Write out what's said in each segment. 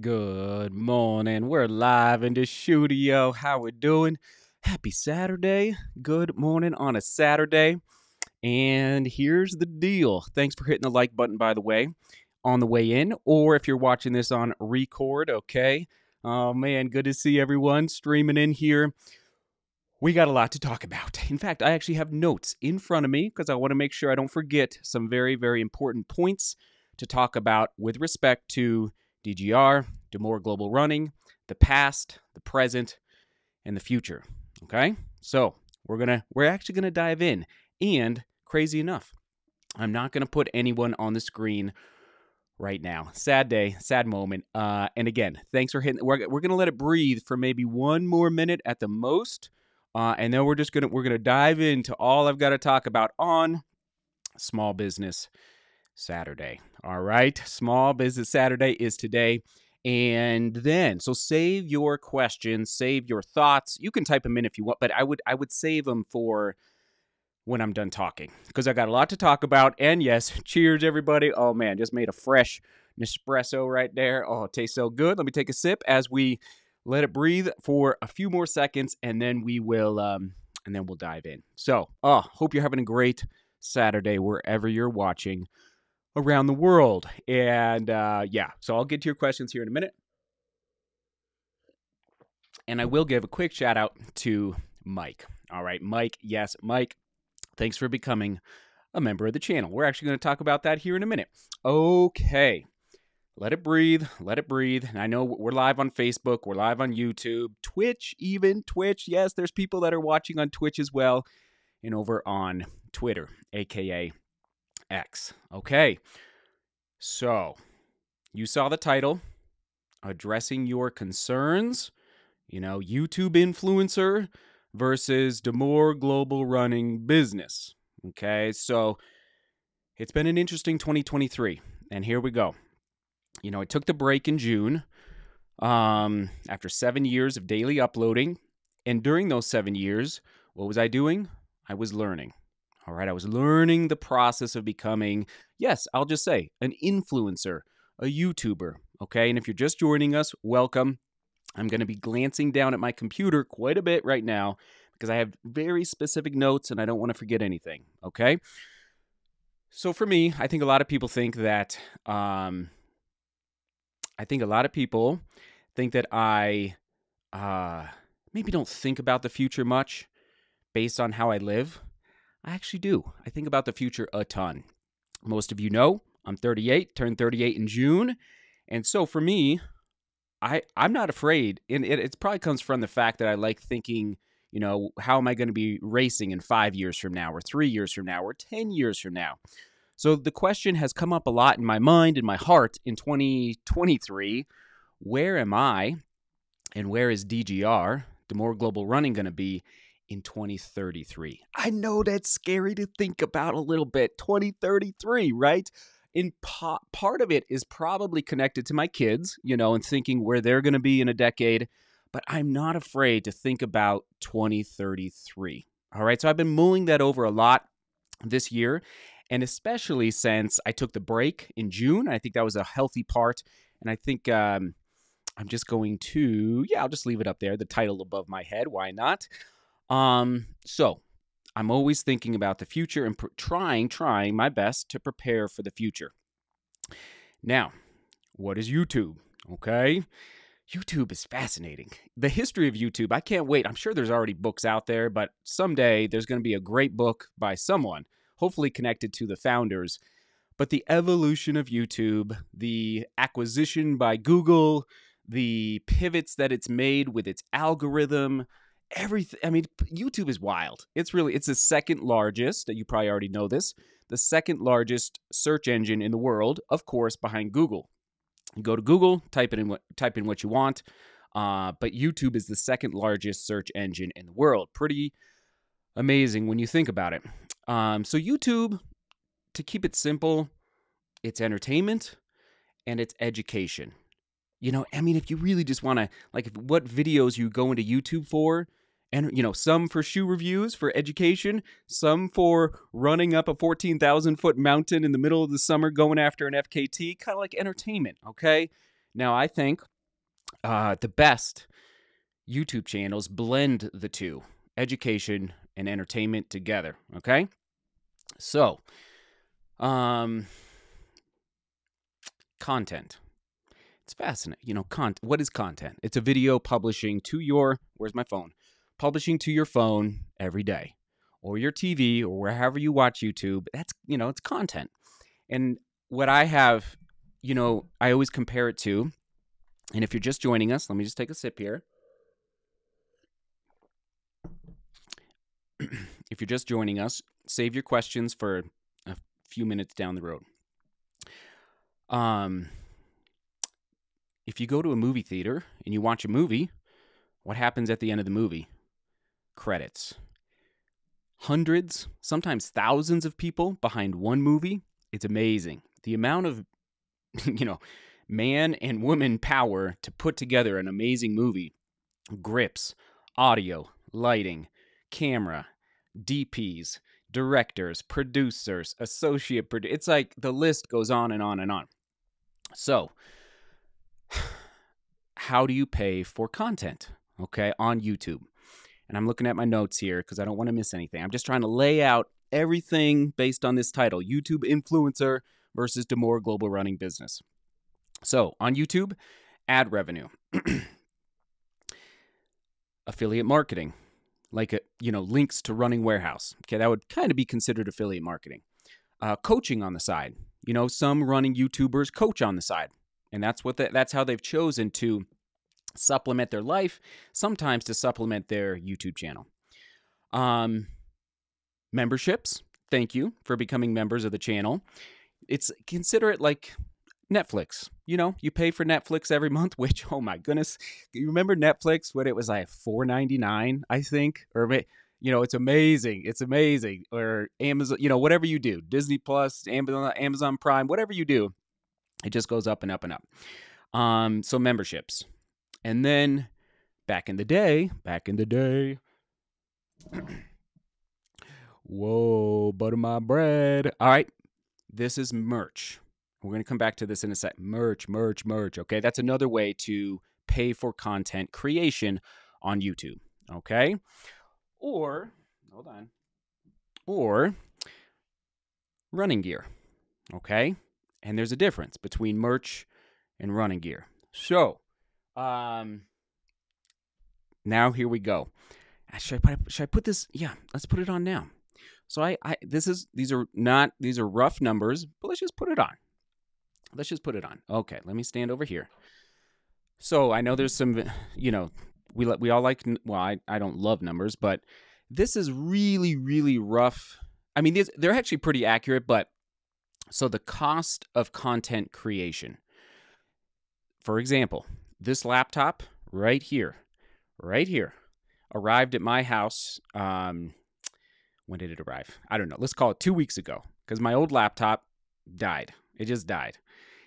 Good morning. We're live in the studio. How we doing? Happy Saturday. Good morning on a Saturday. And here's the deal. Thanks for hitting the like button, by the way, on the way in, or if you're watching this on record, okay? Oh, man, good to see everyone streaming in here. We got a lot to talk about. In fact, I actually have notes in front of me because I want to make sure I don't forget some very, very important points to talk about with respect to DGR, DeMoor Global Running, the past, the present, and the future. Okay? So we're actually gonna dive in. And crazy enough, I'm not gonna put anyone on the screen right now. Sad day, sad moment. And again, thanks for hitting. We're gonna let it breathe for maybe one more minute at the most. And then we're gonna dive into all I've got to talk about on Small Business Saturday. All right, Small Business Saturday is today. And then, so save your questions, save your thoughts. You can type them in if you want, but I would save them for when I'm done talking because I got a lot to talk about. And yes, cheers everybody. Oh man, just made a fresh Nespresso right there. Oh, it tastes so good. Let me take a sip as we let it breathe for a few more seconds, and then we'll dive in. So, hope you're having a great Saturday wherever you're watching around the world. And so I'll get to your questions here in a minute. And I will give a quick shout out to Mike. All right, Mike. Yes, Mike. Thanks for becoming a member of the channel. We're actually going to talk about that here in a minute. Okay. Let it breathe. Let it breathe. And I know we're live on Facebook. We're live on YouTube. Twitch, even. Twitch. Yes, there's people that are watching on Twitch as well. And over on Twitter, a.k.a. X. Okay. So, you saw the title. Addressing your concerns. YouTube influencer versus DeMoor Global Running Business. Okay, so it's been an interesting 2023, and here we go. I took the break in June after 7 years of daily uploading, and during those 7 years, what was I doing? I was learning. All right, I was learning the process of becoming, yes, I'll just say, an influencer, a YouTuber. Okay, and if you're just joining us, welcome. I'm going to be glancing down at my computer quite a bit right now because I have very specific notes and I don't want to forget anything, okay? So for me, I think a lot of people think that I maybe don't think about the future much based on how I live. I actually do. I think about the future a ton. Most of you know, I'm 38, turned 38 in June. And so for me, I'm not afraid, and it probably comes from the fact that I like thinking, how am I going to be racing in 5 years from now, or 3 years from now, or 10 years from now? So the question has come up a lot in my mind, in my heart, in 2023, where am I, and where is DGR, DeMoor Global Running, going to be in 2033? I know that's scary to think about a little bit, 2033, right? In part of it is probably connected to my kids, and thinking where they're going to be in a decade. But I'm not afraid to think about 2033. All right. So I've been mulling that over a lot this year. And especially since I took the break in June. I think that was a healthy part. And I think I'm just going to, I'll just leave it up there. The title above my head. Why not? So I'm always thinking about the future and trying my best to prepare for the future. Now, what is YouTube? Okay. YouTube is fascinating. The history of YouTube, I can't wait. I'm sure there's already books out there, but someday there's going to be a great book by someone, hopefully connected to the founders. But the evolution of YouTube, the acquisition by Google, the pivots that it's made with its algorithm, everything. I mean, YouTube is wild. It's the second largest, you probably already know this, the second largest search engine in the world, of course, behind Google. You go to Google, type in what you want, but YouTube is the second largest search engine in the world. Pretty amazing when you think about it. So YouTube, to keep it simple, it's entertainment and it's education. If you really just want to, what videos you go into YouTube for, and, some for shoe reviews, for education, some for running up a 14,000-foot mountain in the middle of the summer going after an FKT, kind of like entertainment, okay? Now, I think the best YouTube channels blend the two, education and entertainment together. Okay. So, content. It's fascinating. What is content? It's a video publishing to your, where's my phone? Publishing to your phone every day, or your TV, or wherever you watch YouTube. That's, it's content. And what I have, I always compare it to, and if you're just joining us, let me just take a sip here. If you're just joining us, save your questions for a few minutes down the road. If you go to a movie theater and you watch a movie, what happens at the end of the movie? Credits. Hundreds, sometimes thousands of people behind one movie. It's amazing. The amount of, man and woman power to put together an amazing movie. Grips, audio, lighting, camera, DPs, directors, producers, associate producers. It's like the list goes on and on and on. So, how do you pay for content, on YouTube? And I'm looking at my notes here because I don't want to miss anything. I'm just trying to lay out everything based on this title, YouTube Influencer versus DeMoor Global Running Business. So, on YouTube, ad revenue, affiliate marketing, like links to Running Warehouse. Okay, that would kind of be considered affiliate marketing. Coaching on the side. Some running YouTubers coach on the side, and that's how they've chosen to supplement their life, sometimes to supplement their YouTube channel. Memberships. Thank you for becoming members of the channel. Consider it like Netflix. You pay for Netflix every month, which, oh my goodness, you remember Netflix when it was like $4.99, I think, or it's amazing. It's amazing. Or Amazon, whatever you do, Disney Plus, Amazon Prime, whatever you do, it just goes up and up and up. So memberships. And then back in the day, whoa, butter my bread. All right. This is merch. We're going to come back to this in a sec. Merch. Okay. That's another way to pay for content creation on YouTube. Okay. Or running gear. Okay. And there's a difference between merch and running gear. So, now here we go. Should I put this? Yeah, let's put it on now. So these are rough numbers, but let's just put it on. Okay, let me stand over here. So I know there's some, we all like, well, I don't love numbers, but this is really, really rough. I mean, they're actually pretty accurate, but so the cost of content creation, for example, this laptop right here, arrived at my house. When did it arrive? I don't know. Let's call it 2 weeks ago, because my old laptop died. It just died,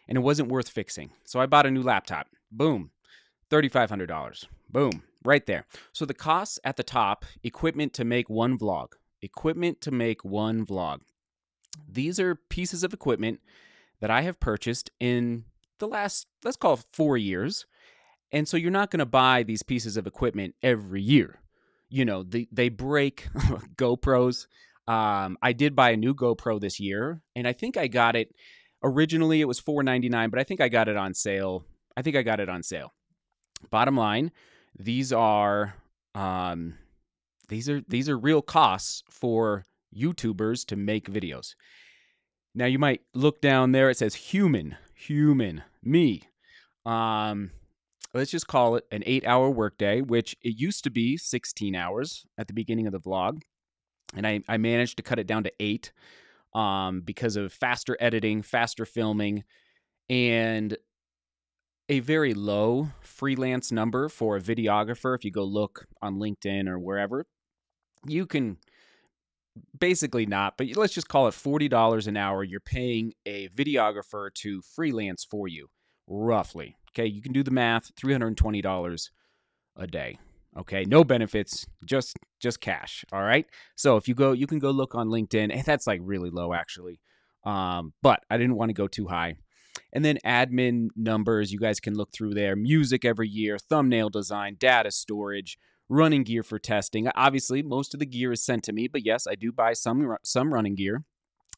and it wasn't worth fixing. So I bought a new laptop. Boom, $3,500. Boom, right there. So the costs at the top: equipment to make one vlog. These are pieces of equipment that I have purchased in the last, let's call it 4 years. And so you're not going to buy these pieces of equipment every year. They break. GoPros. I did buy a new GoPro this year, and I think I got it. Originally, it was $4.99, but I think I got it on sale. Bottom line, these are real costs for YouTubers to make videos. Now you might look down there. It says human, me. Let's just call it an 8-hour workday, which it used to be 16 hours at the beginning of the vlog. And I managed to cut it down to 8 because of faster editing, faster filming, and a very low freelance number for a videographer. If you go look on LinkedIn or wherever, you can basically not, but let's just call it $40 an hour. You're paying a videographer to freelance for you, roughly. Okay, you can do the math, $320 a day. Okay, no benefits, just cash. All right. So if you can go look on LinkedIn, and that's like really low actually. But I didn't want to go too high. And then admin numbers, you guys can look through there. Music every year, thumbnail design, data storage, running gear for testing. Obviously, most of the gear is sent to me, but yes, I do buy some running gear.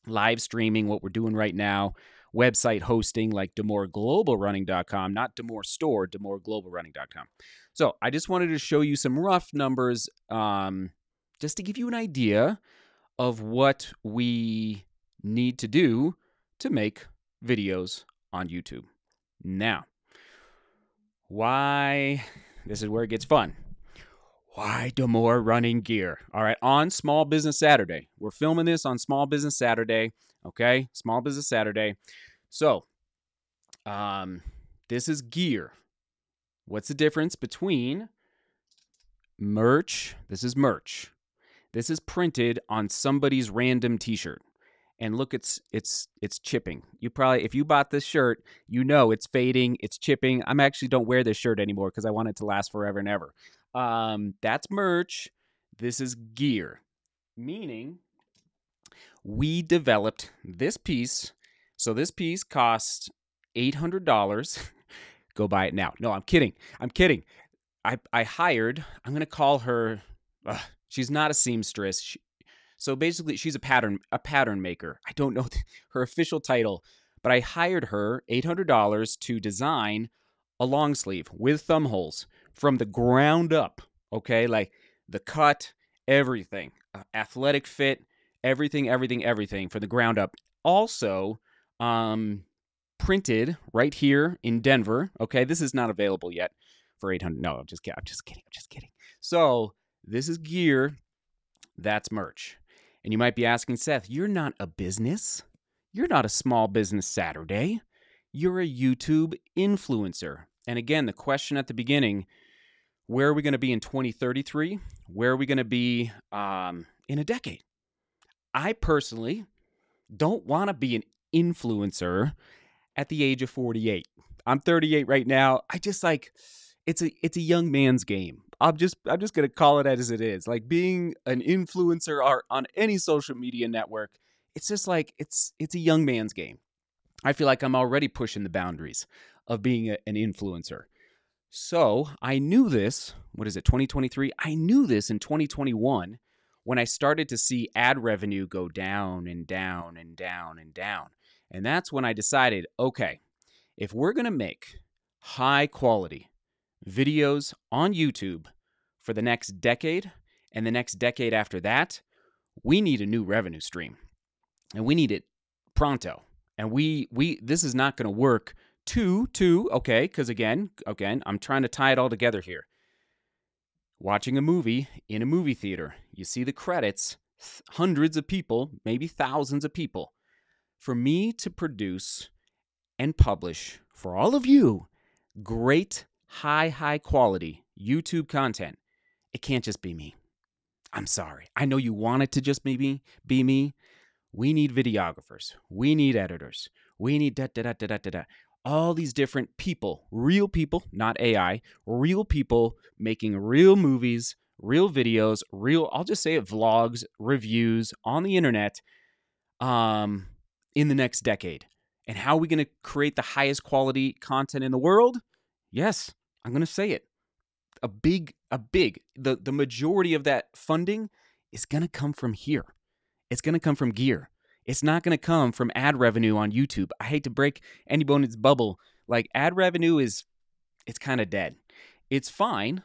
Live streaming, what we're doing right now. Website hosting like DeMoorGlobalRunning.com, not DeMoor Store, DeMoorGlobalRunning.com. So I just wanted to show you some rough numbers just to give you an idea of what we need to do to make videos on YouTube. Now, why? This is where it gets fun. Why DeMoor running gear? All right, on Small Business Saturday. We're filming this on Small Business Saturday, okay? Small Business Saturday. So, this is gear. What's the difference between merch? This is merch. This is printed on somebody's random t-shirt. And look, it's chipping. You probably, if you bought this shirt, you know it's fading, it's chipping. I actually don't wear this shirt anymore because I want it to last forever and ever. That's merch. This is gear, meaning we developed this piece. So this piece cost $800. Go buy it now. No, I'm kidding. I hired, I'm going to call her, she's not a seamstress. So basically, she's a pattern maker. I don't know her official title, but I hired her $800 to design a long sleeve with thumb holes from the ground up. Okay, like the cut, everything, athletic fit, everything from the ground up. Also, printed right here in Denver. Okay, this is not available yet for $800. No, I'm just kidding. So this is gear. That's merch. And you might be asking, Seth, you're not a business. You're not a Small Business Saturday. You're a YouTube influencer. And again, the question at the beginning, where are we going to be in 2033? Where are we going to be in a decade? I personally don't want to be an influencer at the age of 48. I'm 38 right now. I just it's a young man's game. I'm just gonna call it as it is. Like being an influencer or on any social media network, it's just like it's a young man's game. I feel like I'm already pushing the boundaries of being an influencer. So I knew this. What is it? 2023. I knew this in 2021 when I started to see ad revenue go down and down and down and down, and that's when I decided, okay, if we're gonna make high quality videos on YouTube for the next decade and the next decade after that, we need a new revenue stream. And we need it pronto. And we this is not going to work okay, because again, I'm trying to tie it all together here. Watching a movie in a movie theater, you see the credits, hundreds of people, maybe thousands of people. For me to produce and publish for all of you great high quality YouTube content, it can't just be me. I'm sorry. I know you want it to just be me. We need videographers. We need editors. We need all these different people, real people, not AI, real people making real movies, real videos, I'll just say it, vlogs, reviews on the internet in the next decade. And how are we going to create the highest quality content in the world? Yes, I'm going to say it. The majority of that funding is going to come from here. It's going to come from gear. It's not going to come from ad revenue on YouTube. I hate to break anybody's bubble. Like ad revenue it's kind of dead. It's fine,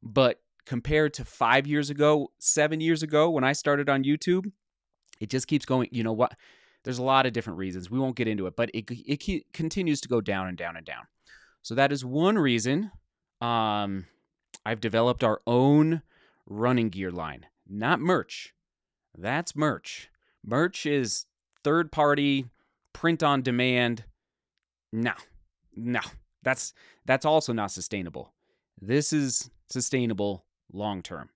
but compared to 5 years ago, 7 years ago when I started on YouTube, it just keeps going. You know what? There's a lot of different reasons. We won't get into it, but it continues to go down and down and down. So that is one reason I've developed our own running gear line. Not merch. That's merch. Merch is third-party, print on demand. No. That's also not sustainable. This is sustainable long-term.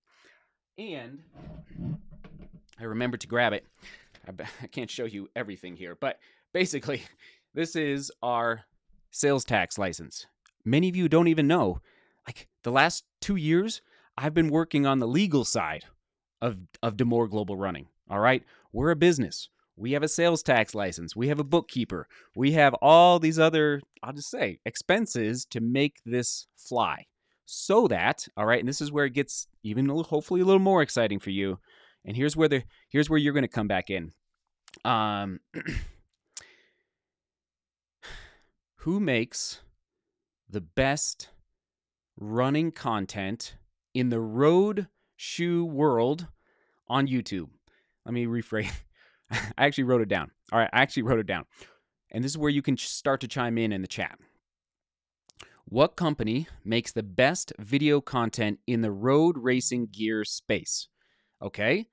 And I remembered to grab it. I can't show you everything here, but basically, this is our sales tax license. Many of you don't even know. Like the last 2 years, I've been working on the legal side of DeMoor Global Running. All right, we're a business. We have a sales tax license. We have a bookkeeper. We have all these other, I'll just say, expenses to make this fly. So that, all right, and this is where it gets even hopefully a little more exciting for you. And here's where you're going to come back in. Who makes the best running content in the road shoe world on YouTube? Let me rephrase. I actually wrote it down. All right, I actually wrote it down. And this is where you can start to chime in the chat. What company makes the best video content in the road racing gear space? Okay.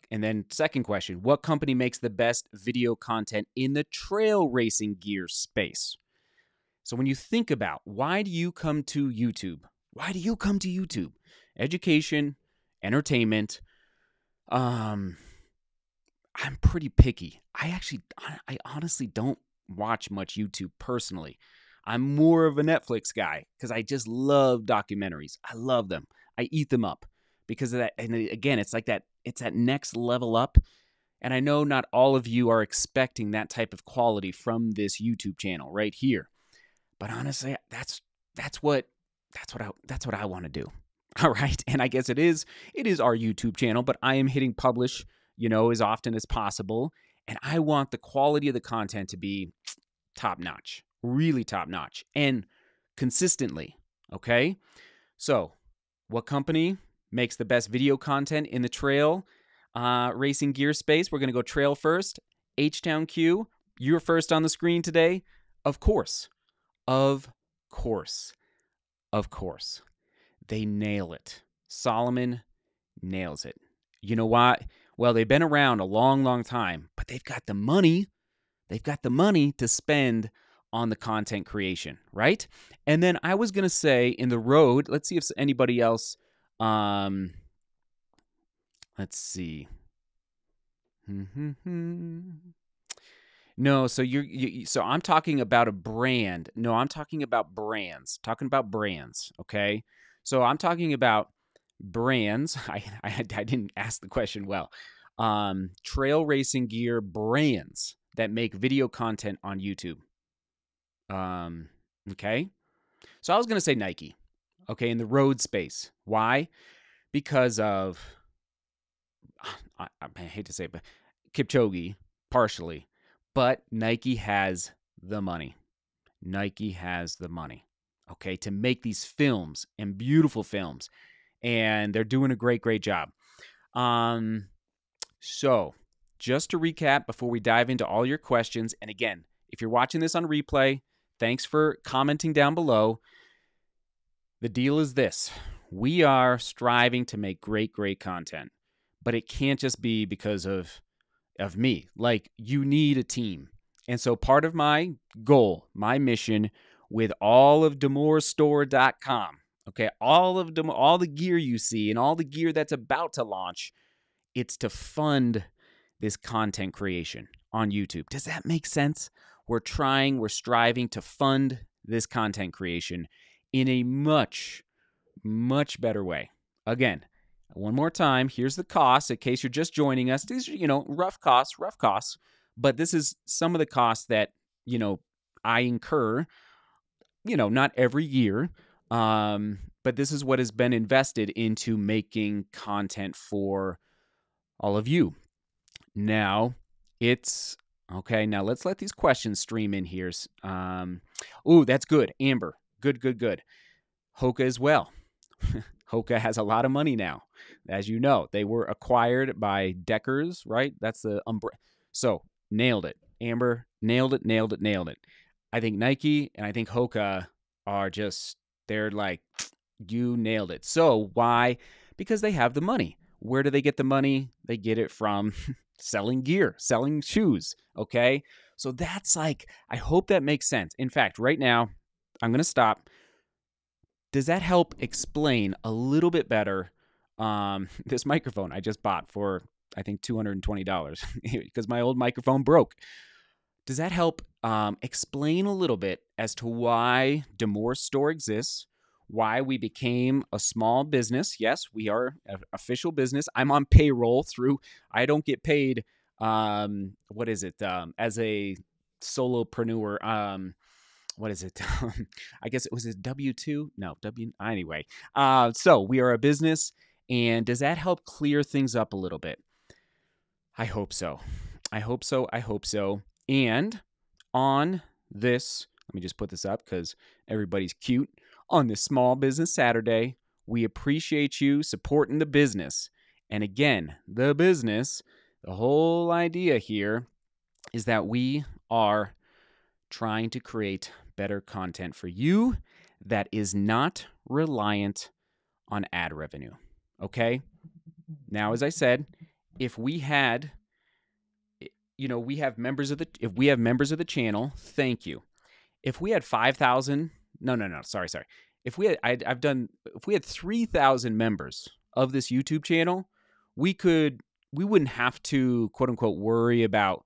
And then second question, what company makes the best video content in the trail racing gear space? So when you think about, why do you come to YouTube? Why do you come to YouTube? Education, entertainment. I'm pretty picky. I honestly don't watch much YouTube personally. I'm more of a Netflix guy because I just love documentaries. I love them. I eat them up because of that. And again, it's like that. It's that next level up. And I know not all of you are expecting that type of quality from this YouTube channel right here. But honestly, that's what I want to do. All right. And I guess it is our YouTube channel, but I am hitting publish, as often as possible. And I want the quality of the content to be top notch, really top notch, and consistently. Okay. So what company makes the best video content in the trail racing gear space? We're going to go trail first. H-Town Q, you're first on the screen today. Of course. They nail it. Salomon nails it. You know why? Well, they've been around a long, long time, but they've got the money. They've got the money to spend on the content creation, right? And then I was going to say in the road, let's see if anybody else, let's see. No, so so I'm talking about a brand. No, I'm talking about brands. Talking about brands, okay? So I'm talking about brands. I didn't ask the question well. Trail racing gear brands that make video content on YouTube. Okay? So I was going to say Nike, okay, in the road space. Why? Because of, I hate to say it, but Kipchoge, partially. But Nike has the money. Okay, to make these films and beautiful films. And they're doing a great, great job. So just to recap before we dive into all your questions, and again, if you're watching this on replay, thanks for commenting down below. The deal is this. We are striving to make great, great content, but it can't just be because of me. Like, you need a team. And so part of my goal, my mission with all of DeMoorStore.com, okay, all the gear you see and all the gear that's about to launch, it's to fund this content creation on YouTube. Does that make sense? We're striving to fund this content creation in a much, much better way. Again, one more time, here's the cost in case you're just joining us. These are, rough costs, but this is some of the costs that, I incur, not every year, but this is what has been invested into making content for all of you. Now, it's okay. Now, let's let these questions stream in here. That's good. Amber, good. Hoka as well. Hoka has a lot of money now. As you know, they were acquired by Deckers, right? That's the umbrella. So, nailed it. Amber, nailed it. I think Nike and I think Hoka are they're like, you nailed it. So, why? Because they have the money. Where do they get the money? They get it from selling gear, selling shoes, okay? So that's I hope that makes sense. In fact, right now, I'm going to stop. Does that help explain a little bit better this microphone I just bought for, I think, $220 because my old microphone broke? Does that help explain a little bit as to why DeMoor Store exists, why we became a small business? Yes, we are an official business. I'm on payroll I don't get paid What is it? As a solopreneur, what is it? I guess it was a W-2. No, anyway. So we are a business, and does that help clear things up a little bit? I hope so. I hope so. I hope so. And on this, let me just put this up because everybody's cute. On this Small Business Saturday, we appreciate you supporting the business. And again, the business, the whole idea here is that we are trying to create better content for you that is not reliant on ad revenue. Okay? Now, as I said, if we had, we have members of the channel, thank you. If we had 5,000, sorry. If we had 3,000 members of this YouTube channel, we wouldn't have to, quote unquote, worry about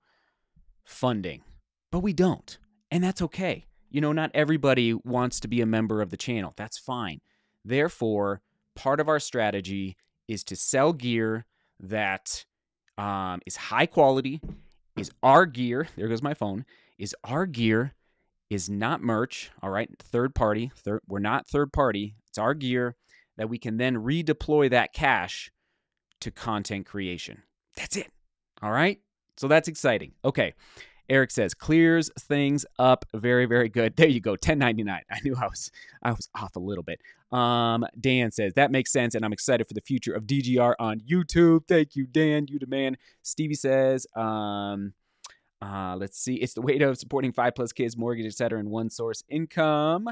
funding, but we don't. And that's okay. Not everybody wants to be a member of the channel. That's fine. Therefore, part of our strategy is to sell gear that is high quality, is our gear. There goes my phone. Is our gear, is not merch. All right. Third party. We're not third party. It's our gear that we can then redeploy that cash to content creation. That's it. All right. So that's exciting. Okay. Eric says, clears things up. Very, very good. There you go. $10.99. I knew I was off a little bit. Dan says, that makes sense, and I'm excited for the future of DGR on YouTube. Thank you, Dan. You the man. Stevie says, let's see. It's the weight of supporting 5+ kids, mortgage, etc., and one source income.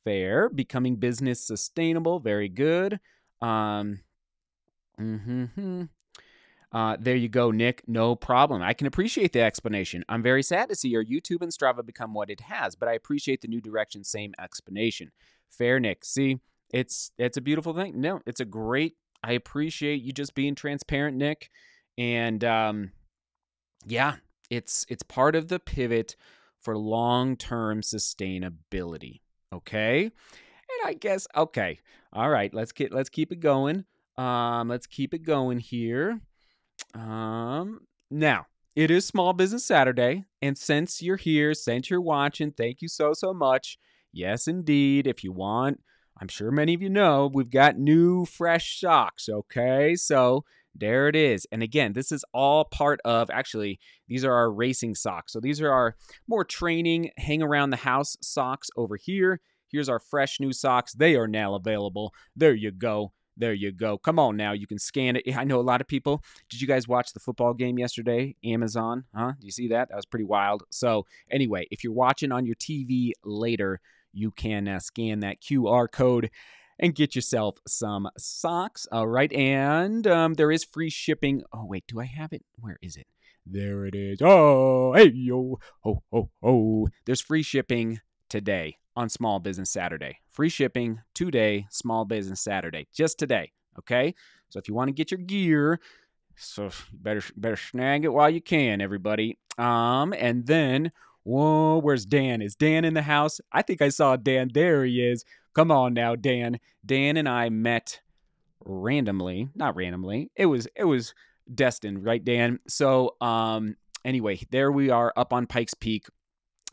Fair. Becoming business sustainable. Very good. There you go, Nick. No problem. I can appreciate the explanation. I'm very sad to see your YouTube and Strava become what it has, but I appreciate the new direction. Same explanation. Fair, Nick. See, it's a beautiful thing. No, it's a great. I appreciate you just being transparent, Nick. And yeah, it's part of the pivot for long-term sustainability. Okay, and I guess okay. All right, let's keep it going. Let's keep it going here. Now, it is Small Business Saturday, and since you're here, since you're watching, thank you so much. Yes, indeed. If you want, I'm sure many of you know, we've got new fresh socks, okay? So there it is. And again, this is all part of, actually, these are our racing socks. So these are our more training, hang around the house socks over here. Here's our fresh new socks. They are now available. There you go. There you go. Come on now. You can scan it. I know a lot of people. Did you guys watch the football game yesterday? Amazon, huh? Do you see that? That was pretty wild. So anyway, if you're watching on your TV later, you can scan that QR code and get yourself some socks. All right. And there is free shipping. Oh, wait. Do I have it? Where is it? There it is. Oh, hey, yo. Oh, oh, oh. There's free shipping today on Small Business Saturday. Free shipping today, Small Business Saturday, just today, okay? So if you want to get your gear, so better snag it while you can, everybody. And then, whoa, where's Dan? Is Dan in the house? I think I saw Dan. There he is. Come on now, Dan. Dan and I met randomly, not randomly. It was destined, right, Dan? So, anyway, there we are up on Pikes Peak.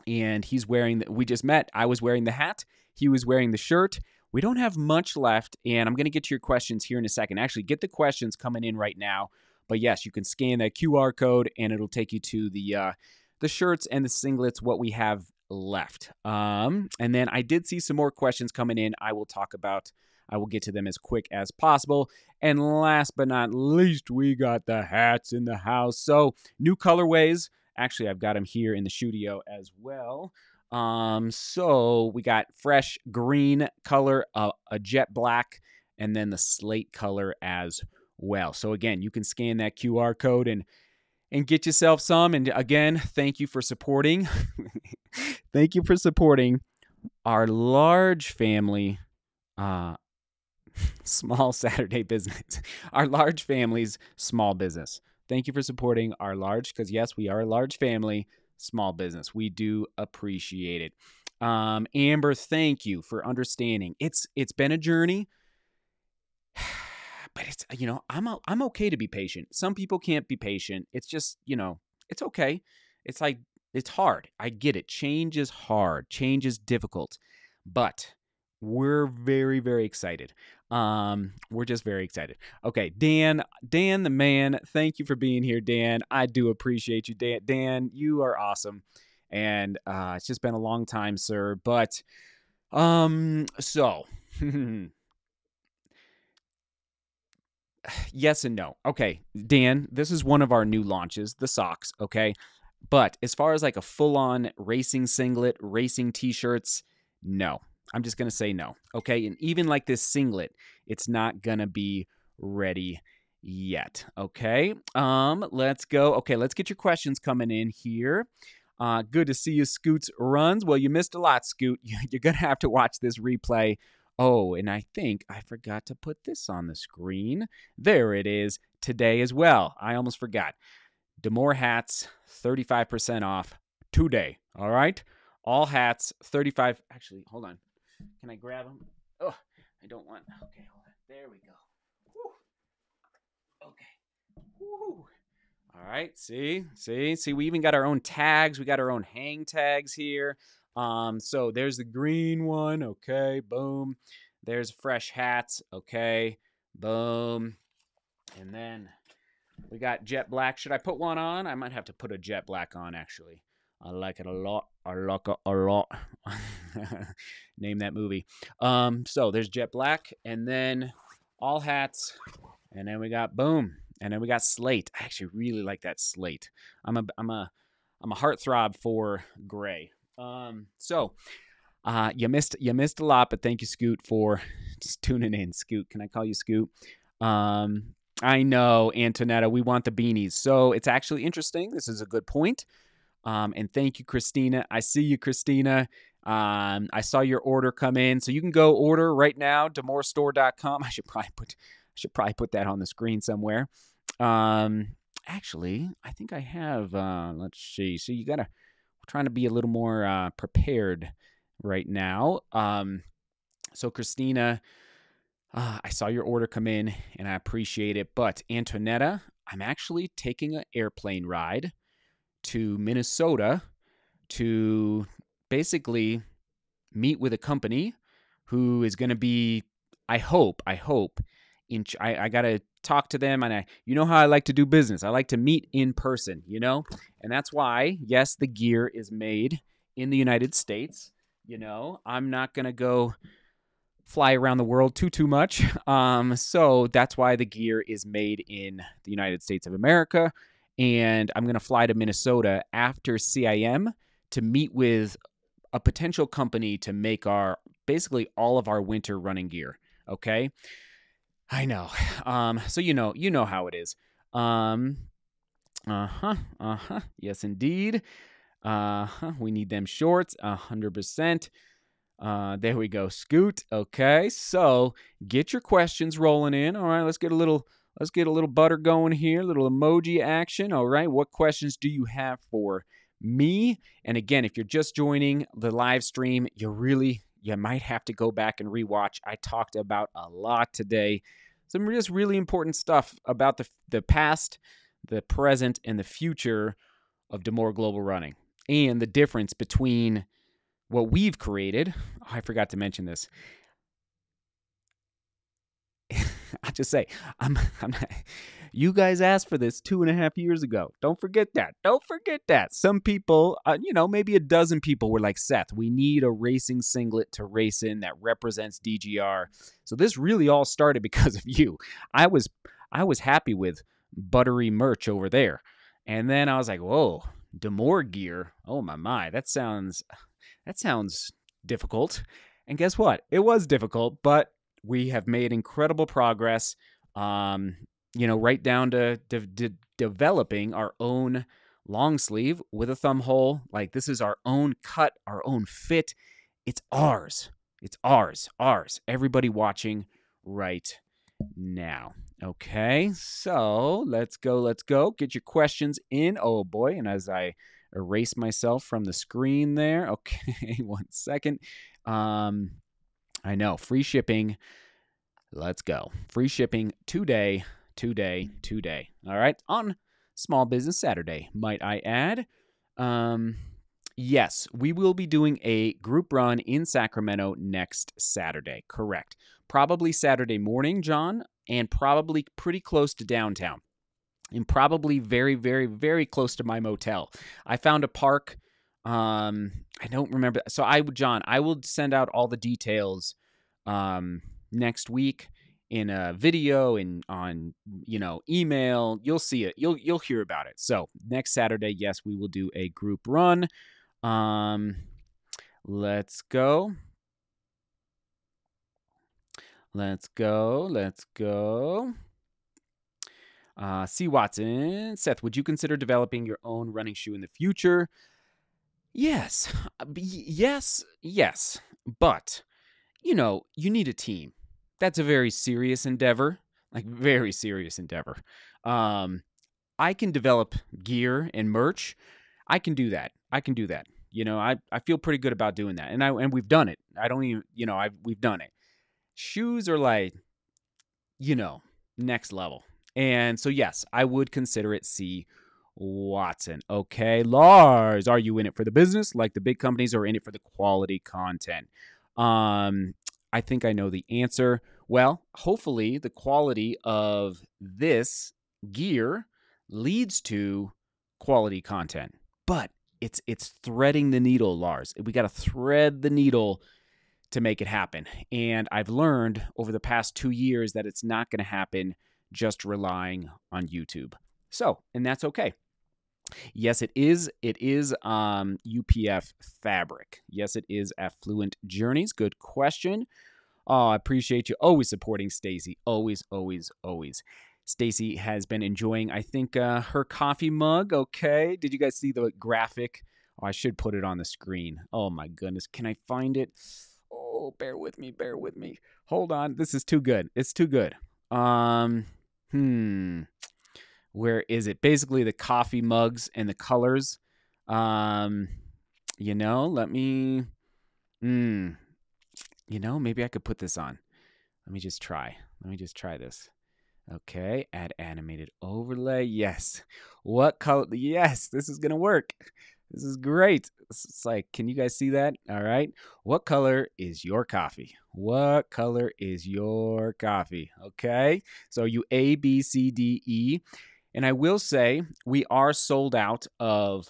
And he's wearing, we just met. I was wearing the hat. He was wearing the shirt. We don't have much left, and I'm going to get to your questions here in a second. Actually, get the questions coming in right now. But yes, you can scan that QR code, and it'll take you to the shirts and the singlets, what we have left. And then I did see some more questions coming in. I will get to them as quick as possible. And last but not least, we got the hats in the house. So new colorways. Actually, I've got them here in the studio as well. So we got fresh green color, a jet black, and then the slate color as well. So again, you can scan that QR code and get yourself some. And again, thank you for supporting. Thank you for supporting our large family, small Saturday business, our large family's small business. Thank you for supporting our large, because yes, we are a large family, small business. We do appreciate it. Amber, thank you for understanding. It's been a journey, but it's, I'm okay to be patient. Some people can't be patient. It's just, it's okay. It's like, it's hard. I get it. Change is hard. Change is difficult, but we're very, very excited. We're just very excited. Okay, Dan, the man. Thank you for being here, Dan. I do appreciate you, Dan. Dan, you are awesome, and it's just been a long time, sir. But so yes and no. Okay, Dan, this is one of our new launches, the socks. Okay, but as far as like a full-on racing singlet, racing t-shirts, no. I'm just gonna say no. Okay, and even like this singlet, it's not gonna be ready yet. Okay, let's go. Okay, let's get your questions coming in here. Good to see you, Scoots Runs. Well, you missed a lot, Scoot. You're gonna have to watch this replay. Oh, and I think I forgot to put this on the screen. There it is today as well. I almost forgot. DeMoor hats, 35% off today. All right? All hats, 35. Actually, hold on. Can I grab them? Oh, I don't want. Okay, hold on. There we go. Woo. Okay. Woo. All right. See, we even got our own tags. We got our own hang tags here. So there's the green one. Okay, boom. There's fresh hats. Okay, boom. And then we got jet black. Should I put one on? I might have to put a jet black on, actually. I like it a lot. I like it a lot. Name that movie. So there's jet black, and then all hats, and then we got boom, and then we got slate. I actually really like that slate. I'm a heartthrob for gray. So you missed a lot, but thank you, Scoot, for just tuning in. Scoot, can I call you Scoot? I know, Antonetta, we want the beanies. So it's actually interesting. This is a good point. And thank you, Christina. I see you, Christina. I saw your order come in. So you can go order right now, DeMoorstore.com. I should probably put that on the screen somewhere. Actually, I think I have, let's see. So we're trying to be a little more prepared right now. So Christina, I saw your order come in, and I appreciate it. But Antonetta, I'm actually taking an airplane ride to Minnesota to basically meet with a company who is going to be, I hope, I got to talk to them, and you know how I like to do business. I like to meet in person, and that's why, yes, the gear is made in the United States. I'm not going to go fly around the world too much. So that's why the gear is made in the United States of America. And I'm going to fly to Minnesota after CIM to meet with a potential company to make basically all of our winter running gear. Okay. I know. So you know how it is. Yes, indeed. We need them shorts, 100%. There we go, Scoot. Okay, so get your questions rolling in. All right, let's get a little butter going here, a little emoji action. All right, what questions do you have for me? And again, if you're just joining the live stream, you might have to go back and rewatch. I talked about a lot today. Some just really important stuff about the past, the present, and the future of DeMoor Global Running, and the difference between what we've created. Oh, I forgot to mention this. I'll just say, I'm not, you guys asked for this 2.5 years ago. Don't forget that. Some people, maybe a dozen people were like, Seth, we need a racing singlet to race in that represents DGR. So this really all started because of you. I was happy with buttery merch over there. And then I was like, whoa, DeMoor gear. Oh my, that sounds difficult. And guess what? It was difficult, but we have made incredible progress, right down to developing our own long sleeve with a thumb hole. Like, this is our own cut, our own fit. It's ours. Everybody watching right now. Okay, so let's go. Get your questions in. Oh boy, and as I erase myself from the screen there. Okay, 1 second. I know, free shipping. Let's go. Free shipping today. All right. On Small Business Saturday, might I add. Yes, we will be doing a group run in Sacramento next Saturday. Correct. Probably Saturday morning, John, and probably pretty close to downtown. And probably very, very, very close to my motel. I found a park. I don't remember. So John, I will send out all the details next week in a video and on email. You'll see it. You'll hear about it. So next Saturday, yes, we will do a group run. Let's go. C. Watson, Seth, would you consider developing your own running shoe in the future? Yes. Yes. But, you need a team. That's a very serious endeavor. Very serious endeavor. I can develop gear and merch. I can do that. I feel pretty good about doing that. And we've done it. We've done it. Shoes are next level. And so, yes, I would consider it C. Watson. Okay, Lars, are you in it for the business like the big companies or in it for the quality content? I think I know the answer. Well, hopefully the quality of this gear leads to quality content. But it's threading the needle, Lars. We got to thread the needle to make it happen. And I've learned over the past 2 years that it's not going to happen just relying on YouTube. So, and that's okay. Yes, it is. It is UPF fabric. Yes, it is Affluent Journeys. Good question. Oh, I appreciate you always supporting Stacy. Always. Stacy has been enjoying, I think, her coffee mug. Okay. Did you guys see the graphic? Oh, I should put it on the screen. Oh my goodness. Can I find it? Oh, bear with me. Hold on. This is too good. It's too good. Where is it? Basically the coffee mugs and the colors. Let me, maybe I could put this on. Let me just try this. Okay. Add animated overlay. Yes. What color? Yes, this is going to work. This is great. It's like, can you guys see that? All right. What color is your coffee? Okay. So you A, B, C, D, E. And I will say we are sold out of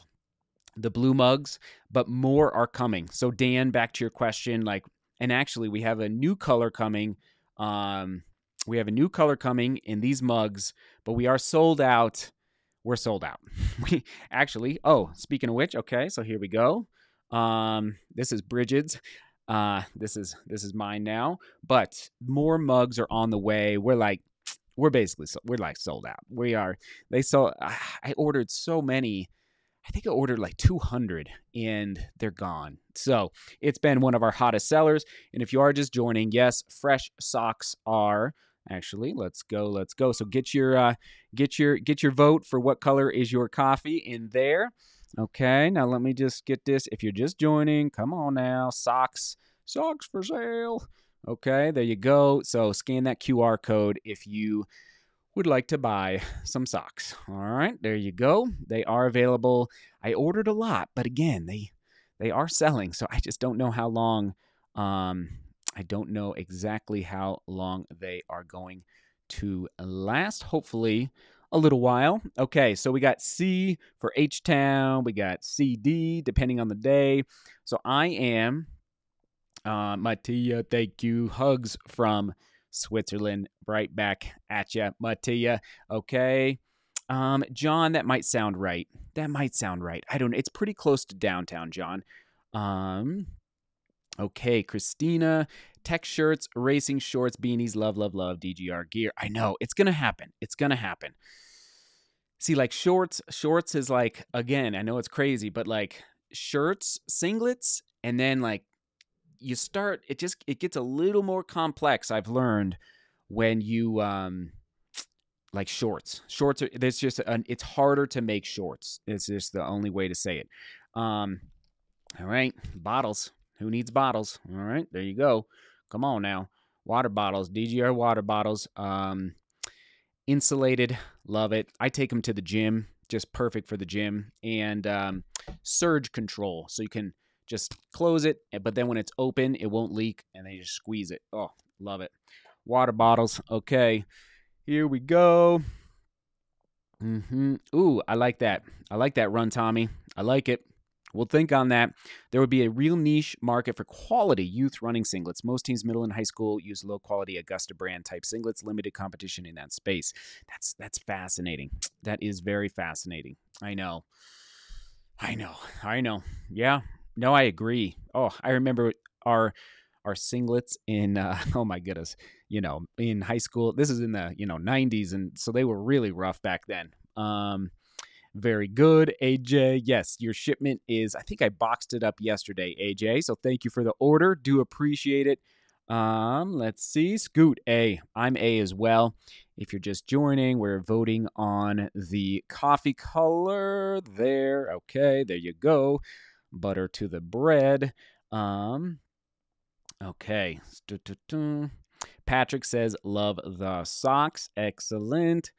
the blue mugs, but more are coming. So Dan, back to your question, and actually we have a new color coming. We have a new color coming in these mugs, but we are sold out. We're sold out. We actually, speaking of which, okay, so here we go. This is Bridget's. This is mine now, but more mugs are on the way. We're sold out. We are. I ordered so many. I think I ordered 200 and they're gone. So it's been one of our hottest sellers. And if you are just joining, yes, fresh socks are actually, let's go. So get your vote for what color is your coffee in there. Okay. Now let me just get this. If you're just joining, come on now. Socks for sale. Okay, there you go. So scan that QR code if you would like to buy some socks. All right, there you go. They are available. I ordered a lot, but again, they are selling. So I just don't know how long. I don't know exactly how long they are going to last. Hopefully a little while. Okay, so we got C for H-Town. We got CD, depending on the day. So I am... Mattia, thank you. Hugs from Switzerland. Right back at you, Mattia. Okay. John, that might sound right. I don't know. It's pretty close to downtown, John. Okay, Christina. Tech shirts, racing shorts, beanies, love, DGR gear. I know. It's going to happen. See, shorts is again, I know it's crazy, but shirts, singlets, and then you start, it gets a little more complex, I've learned, when you shorts are, it's harder to make shorts. It's just the only way to say it. All right, bottles. Who needs bottles? All right, there you go. Come on now. Water bottles, DGR water bottles. Insulated, love it. I take them to the gym, just perfect for the gym. And surge control, so you can just close it, but then when it's open, it won't leak, and then you just squeeze it. Oh, love it. Water bottles. Okay, here we go. Ooh, I like that. I like that run, Tommy. I like it. We'll think on that. There would be a real niche market for quality youth running singlets. Most teams, middle and high school, use low-quality Augusta brand type singlets. Limited competition in that space. That's fascinating. That is very fascinating. I know. Yeah. No, I agree. Oh, I remember our singlets in oh my goodness, in high school. This is in the 90s, and so they were really rough back then. Very good, AJ. Yes, your shipment is, I think I boxed it up yesterday, AJ. So thank you for the order. Do appreciate it. Let's see. Scoot A. I'm A as well. If you're just joining, we're voting on the coffee color there. Okay, there you go. Butter to the bread. Okay. Patrick says, love the socks. Excellent.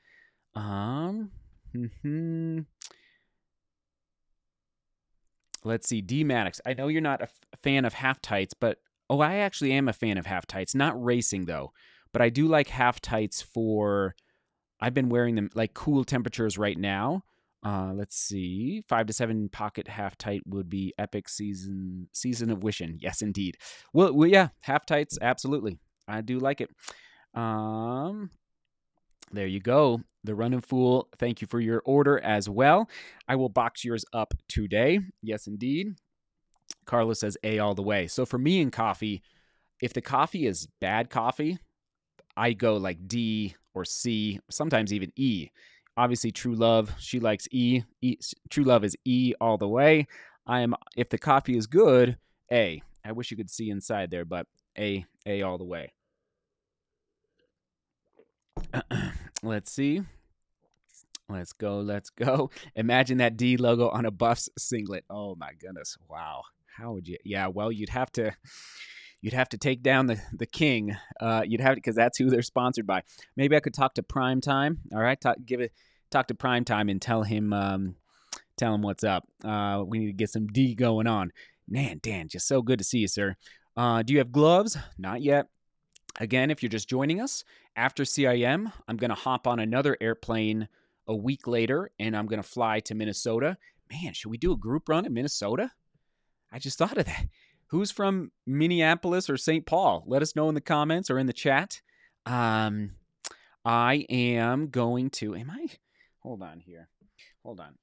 Let's see, D Maddox. I know you're not a fan of half tights, but I actually am a fan of half tights. Not racing though, but I do like half tights for. I've been wearing them like cool temperatures right now. Let's see, 5 to 7 pocket half tight would be epic season of wishing. Yes, indeed. Well, yeah, half tights, absolutely. I do like it. There you go. The Running Fool, thank you for your order as well. I will box yours up today. Yes, indeed. Carlos says A all the way. So for me in coffee, if the coffee is bad coffee, I go like D or C, sometimes even E. Obviously, True Love, she likes E. True Love is E all the way. If the coffee is good, A. I wish you could see inside there, but A all the way. Let's see. Let's go. Imagine that D logo on a Buffs singlet. Oh my goodness. Wow. How would you? Yeah, well, you'd have to take down the king. You'd have to, because that's who they're sponsored by. Maybe I could talk to Primetime. All right, talk to Primetime and tell him what's up. We need to get some D going on. Man, Dan, just so good to see you, sir. Do you have gloves? Not yet. Again, if you're just joining us, after CIM, I'm going to hop on another airplane a week later, and I'm going to fly to Minnesota. Man, should we do a group run in Minnesota? I just thought of that. Who's from Minneapolis or St. Paul? Let us know in the comments or in the chat. I am going to... Hold on here. Hold on.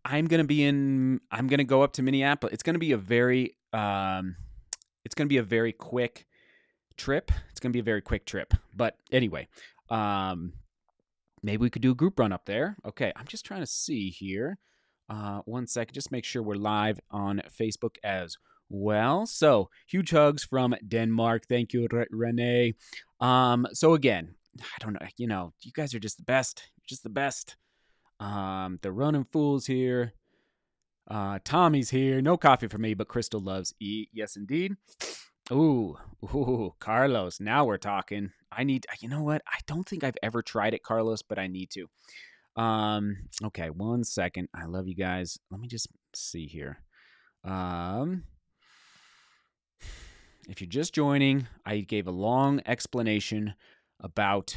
I'm going to go up to Minneapolis. It's going to be a very... it's going to be a very quick trip. But anyway, maybe we could do a group run up there. Okay, I'm just trying to see here. 1 second, just make sure we're live on Facebook as well. So, huge hugs from Denmark. Thank you, Renee. So again, I don't know, you guys are just the best. Just the best. The Running Fools here. Tommy's here. No coffee for me, but Crystal loves E. Yes, indeed. Ooh, Carlos. Now we're talking. You know what? I don't think I've ever tried it, Carlos, but I need to. Okay, 1 second. I love you guys. Let me just see here. If you're just joining, I gave a long explanation about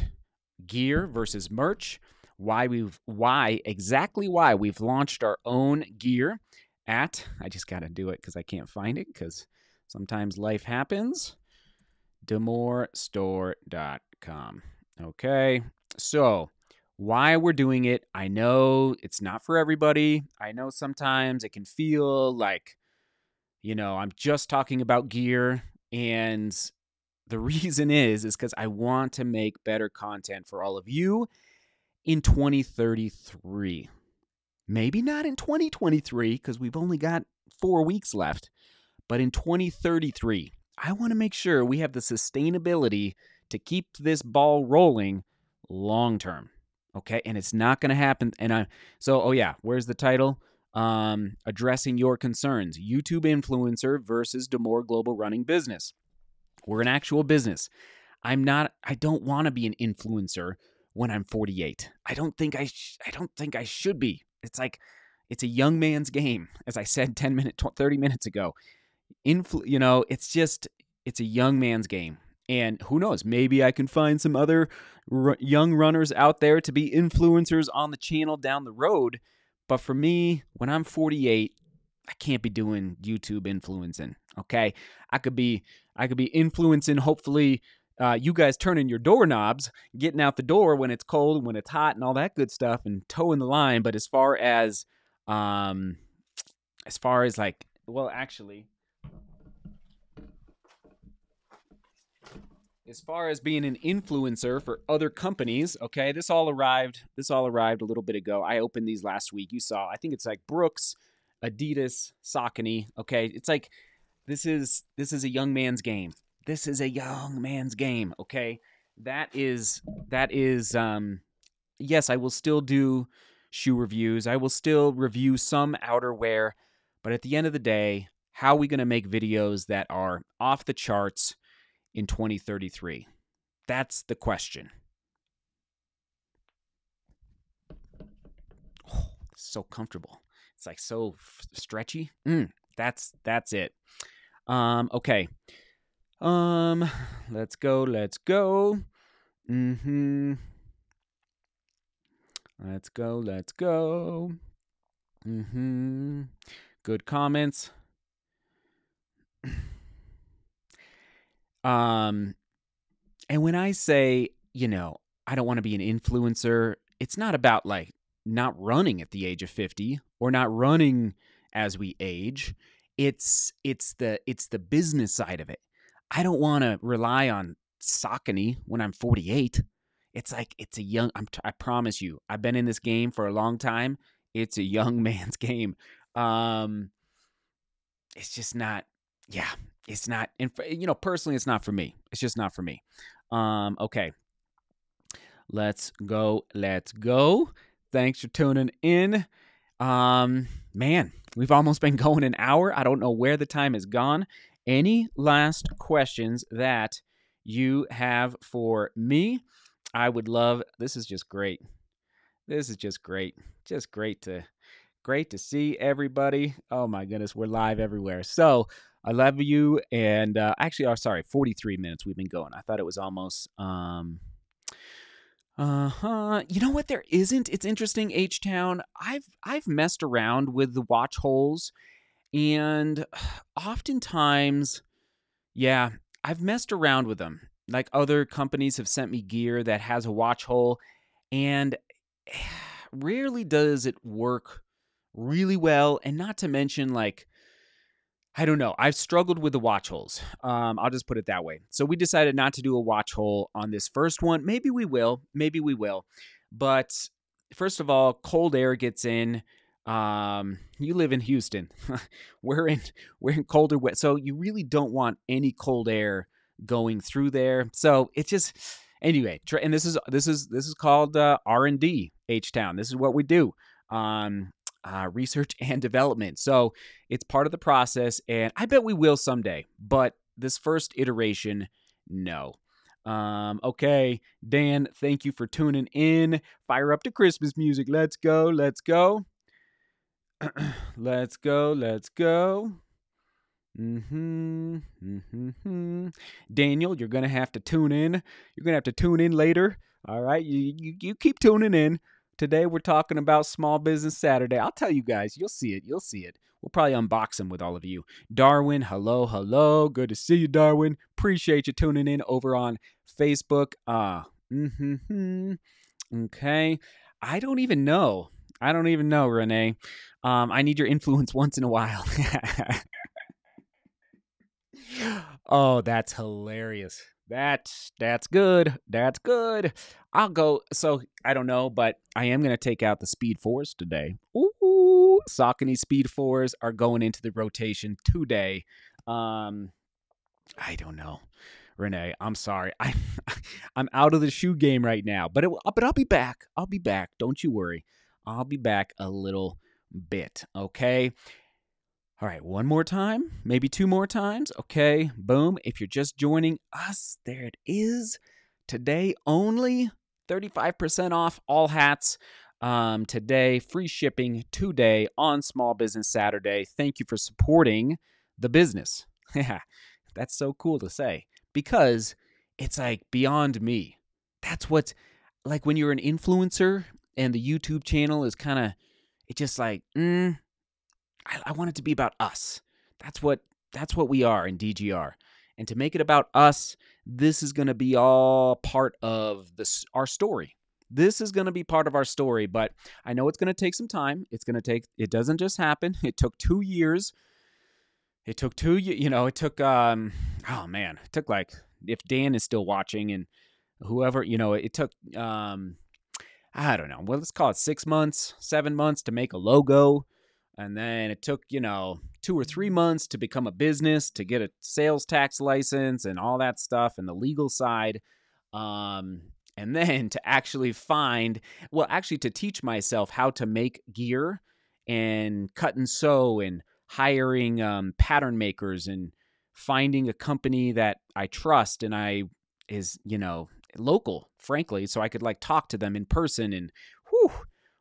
gear versus merch. Why we've launched our own gear at, I just got to do it because I can't find it because sometimes life happens. DeMoorstore.com. Okay, so why we're doing it, I know it's not for everybody. I know sometimes it can feel like, I'm just talking about gear, and the reason is because I want to make better content for all of you in 2033. Maybe not in 2023 because we've only got 4 weeks left, but in 2033, I want to make sure we have the sustainability to keep this ball rolling long term. Okay, and it's not going to happen. And where's the title? Addressing your concerns: YouTube influencer versus DeMoor global running business. We're an actual business. I don't want to be an influencer when I'm 48. I don't think I should be. It's like, it's a young man's game, as I said 30 minutes ago. It's a young man's game. And who knows, maybe I can find some other young runners out there to be influencers on the channel down the road. But for me, when I'm 48, I can't be doing YouTube influencing, okay? I could be influencing, hopefully, you guys turning your doorknobs, getting out the door when it's cold, when it's hot, and all that good stuff, and towing the line. But as far as like, well, actually, as far as being an influencer for other companies, okay, this all arrived a little bit ago. I opened these last week. You saw, I think it's like Brooks, Adidas, Saucony. Okay, it's like, this is a young man's game. This is a young man's game. Okay, that is. Yes, I will still do shoe reviews. I will still review some outerwear, but at the end of the day, how are we going to make videos that are off the charts in 2033? That's the question. Oh, so comfortable. It's like so stretchy. That's it. Okay. Let's go. Let's go. Good comments. And when I say, I don't want to be an influencer, it's not about like not running at the age of 50 or not running as we age. It's the business side of it. I don't want to rely on Saucony when I'm 48. It's like, it's a young, I promise you, I've been in this game for a long time. It's a young man's game. It's just not, it's not, personally, it's not for me. It's just not for me. Okay. Let's go. Thanks for tuning in. Man, we've almost been going an hour. I don't know where the time has gone. Any last questions that you have for me? I would love, this is just great. Just great to see everybody. Oh my goodness, we're live everywhere. So I love you. And actually, 43 minutes we've been going. I thought it was almost you know what? There isn't. It's interesting, H-Town. I've messed around with the watch holes, and oftentimes, I've messed around with them. Like, other companies have sent me gear that has a watch hole, and rarely does it work really well. And not to mention, like, I don't know. I've struggled with the watch holes. I'll just put it that way. So we decided not to do a watch hole on this first one. Maybe we will. But first of all, cold air gets in. You live in Houston. we're in colder, wet. So you really don't want any cold air going through there. So it's just, anyway. And this is called R&D, H-Town. This is what we do. Research and development. So it's part of the process, and I bet we will someday, but this first iteration, no. Okay, Dan, thank you for tuning in. Fire up the Christmas music. Let's go. Let's go. Daniel, you're going to have to tune in. You're going to have to tune in later. All right, you keep tuning in. Today, we're talking about Small Business Saturday. I'll tell you guys, you'll see it. We'll probably unbox them with all of you. Darwin, hello. Good to see you, Darwin. Appreciate you tuning in over on Facebook. Okay. I don't even know, Renee. I need your influence once in a while. Oh, that's hilarious. That's good. I'll go. So I don't know, but I am going to take out the Speed 4s today. Ooh, Saucony Speed 4s are going into the rotation today. I don't know, Renee. I'm sorry. I'm out of the shoe game right now, but I'll be back. Don't you worry. I'll be back a little bit. Okay. All right, one more time, maybe two more times. Okay, boom. If you're just joining us, there it is. Today only 35% off all hats. Today, free shipping today on Small Business Saturday. Thank you for supporting the business. Yeah, that's so cool to say because it's like beyond me. That's what's like when you're an influencer and the YouTube channel is kind of, it's just like, I want it to be about us. That's what we are in DGR. And to make it about us, this is going to be all part of our story. This is going to be part of our story, but I know it's going to take some time. It doesn't just happen. It took 2 years. It took like, if Dan is still watching and whoever, it took, I don't know, well, let's call it 6 months, 7 months to make a logo. And then it took, 2 or 3 months to become a business, to get a sales tax license and all that stuff and the legal side. And then to actually to teach myself how to make gear and cut and sew and hiring pattern makers and finding a company that I trust and is local, frankly, so I could talk to them in person. And whew,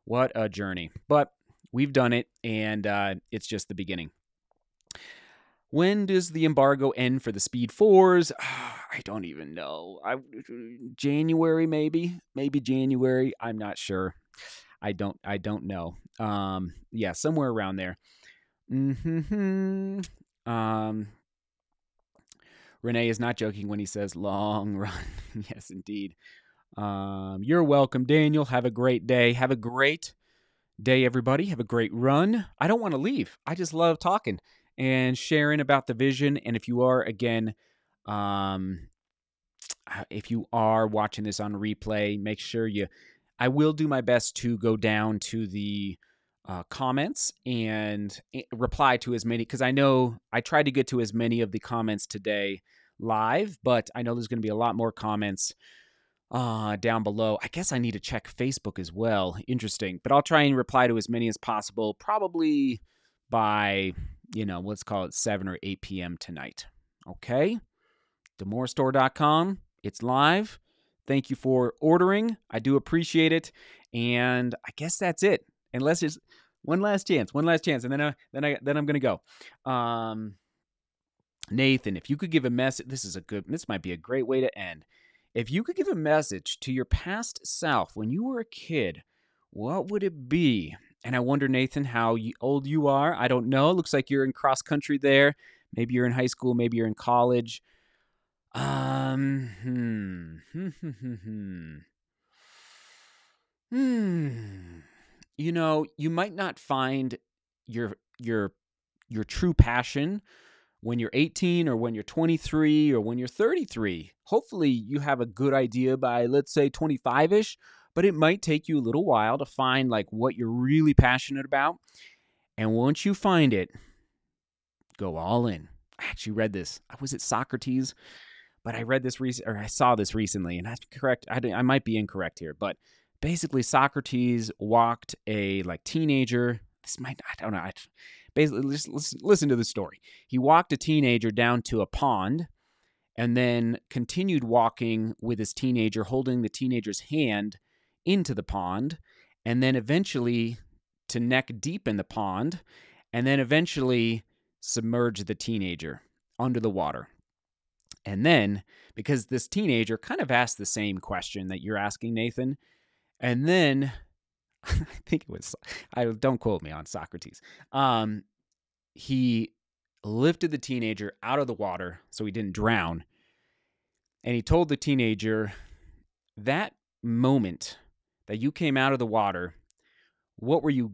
what a journey. But we've done it, and it's just the beginning. When does the embargo end for the Speed 4s? I don't even know. January, maybe January. I'm not sure. I don't know. Yeah, somewhere around there. Renee is not joking when he says long run. Yes, indeed. You're welcome, Daniel. Have a great day. Have a great day, everybody. Have a great run. I don't want to leave. I just love talking and sharing about the vision. And if you are, again, if you are watching this on replay, make sure I will do my best to go down to the comments and reply to as many, because I know I tried to get to as many of the comments today live, but I know there's going to be a lot more comments down below. I guess I need to check Facebook as well. Interesting. But I'll try and reply to as many as possible, probably by, let's call it 7 or 8 p.m. tonight. Okay? DeMoorstore.com. It's live. Thank you for ordering. I do appreciate it. And I guess that's it. Unless there's one last chance, and then I'm going to go. Nathan, if you could give a message, this might be a great way to end. If you could give a message to your past self when you were a kid, what would it be? And I wonder, Nathan, how old you are. I don't know. Looks like you're in cross country there. Maybe you're in high school. Maybe you're in college. You might not find your true passion when you're 18 or when you're 23 or when you're 33. Hopefully you have a good idea by, let's say, 25-ish, but it might take you a little while to find what you're really passionate about. And once you find it, go all in. I actually read this. Was it Socrates? But I read this I saw this recently, and that's correct. I might be incorrect here, but basically Socrates walked a teenager. I don't know. Basically, listen to the story. He walked a teenager down to a pond and then continued walking with his teenager, holding the teenager's hand into the pond, and then eventually to neck deep in the pond, and then eventually submerge the teenager under the water. And then, because this teenager kind of asked the same question that you're asking, Nathan, and then I think it was, don't quote me on Socrates. He lifted the teenager out of the water so he didn't drown. And he told the teenager, that moment that you came out of the water, what were you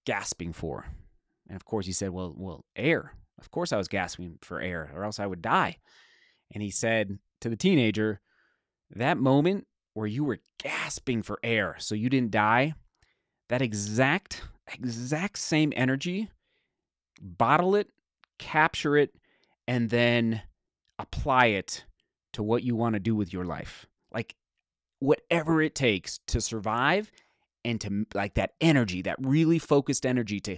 gasping for? And of course he said, well, air. Of course I was gasping for air, or else I would die. And he said to the teenager, that moment where you were gasping for air so you didn't die, that exact same energy, bottle it, capture it, and then apply it to what you want to do with your life. Whatever it takes to survive, and to that energy, that really focused energy to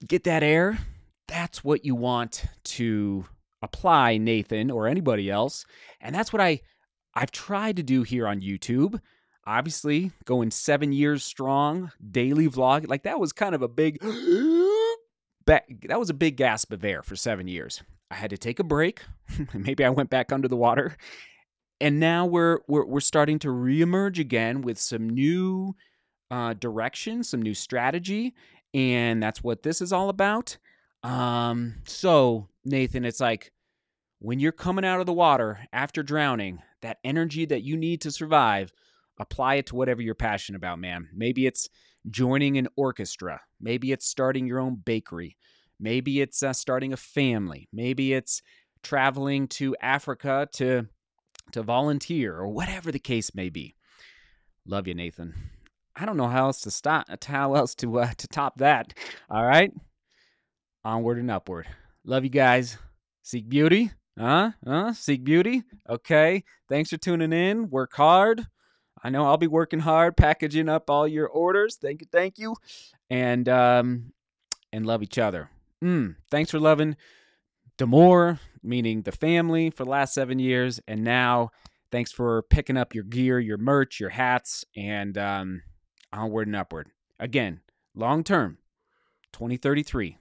get that air. That's what you want to apply, Nathan, or anybody else. And that's what I've tried to do here on YouTube. Obviously, going 7 years strong, daily vlog. Like that was kind of a big that was a big gasp of air for 7 years. I had to take a break. Maybe I went back under the water. And now we're starting to reemerge again with some new direction, some new strategy, and that's what this is all about. So Nathan, it's like when you're coming out of the water after drowning, that energy that you need to survive, apply it to whatever you're passionate about, man. Maybe it's joining an orchestra. Maybe it's starting your own bakery. Maybe it's starting a family. Maybe it's traveling to Africa to volunteer, or whatever the case may be. Love you, Nathan. I don't know how else to top that. All right, onward and upward. Love you guys. Seek beauty. Seek beauty. Okay. Thanks for tuning in. Work hard. I know I'll be working hard, packaging up all your orders. Thank you. And love each other. Thanks for loving DeMoor, meaning the family, for the last 7 years. And now, thanks for picking up your gear, your merch, your hats, and onward and upward. Again, long term, 2033.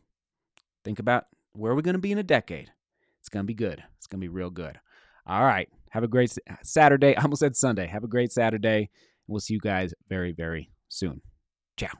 Think about where we're going to be in a decade. It's going to be good. It's going to be real good. All right. Have a great Saturday. I almost said Sunday. Have a great Saturday. We'll see you guys very, very soon. Ciao.